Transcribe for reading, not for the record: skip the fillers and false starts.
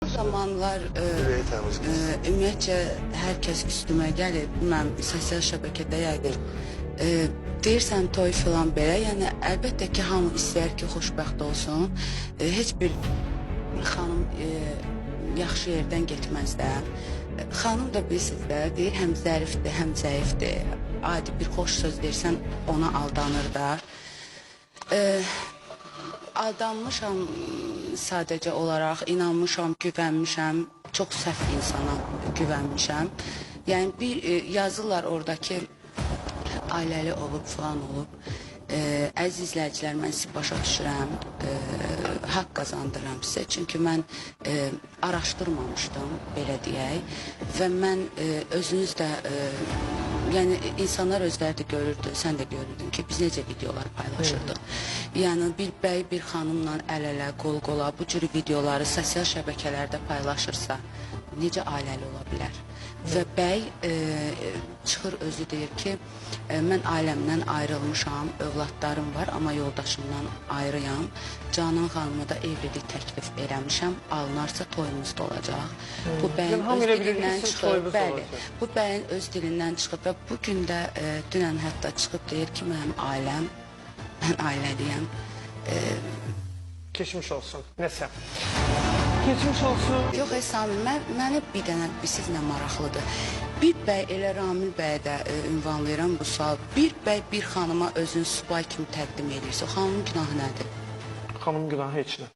Zamanlar ümumiyyətcə hər kəs üstümə gəlib, mən sosial şəbəkədə yəqin deyirsən toy filan belə, yəni əlbəttə ki, hamı istəyər ki, xoşbəxt olsun. Heç bir xanım yaxşı yerdən getməz də. Xanım da bilirsiniz də, deyir həm zərifdir, həm zəifdir. Adi bir xoş söz deyirsən, ona aldanır da. Aldanmışam sadəcə olaraq, inanmışam, güvənmişəm, çox səhv insana güvənmişəm. Yəni bir yazırlar oradakı ailəli olub, falan olub. Əziz izləyicilər, mən sizi başa düşürəm, haqq qazandırıram sizə. Çünki mən araşdırmamışdım, belə deyək. Və mən özünüz də, yəni insanlar özləri də görürdü, sən də görürdün ki, biz necə videolar paylaşırdıq. Yəni bir bəy bir xanımla əl-ələ, qol-qola bu cür videoları sosial şəbəkələrdə paylaşırsa, necə ailəli ola bilər? Və bəy çıxır özü deyir ki, mən ailəmdən ayrılmışam, övladlarım var, amma yoldaşımdan ayrıyam. Canan xanıma da evlilik təklif eləmişəm, alınarsa toyumuz da olacaq. Bu bəyin öz dilindən çıxıb, bəli, bu bəyin öz dilindən çıxıb və bugün də dünən hətta çıxıb deyir ki, mənim ailəm, mən ailəliyəm. Keçmiş olsun, nəsə. Keçmiş olsun. Yox, Samir, mənə bir dənə sizlə maraqlıdır. Bir bəy, elə Ramil bəyə də ünvanlayıram bu sual. Bir bəy bir xanıma özünü subay kimi təqdim edirsə, o xanımın günahı nədir? Xanımın günahı heç nə.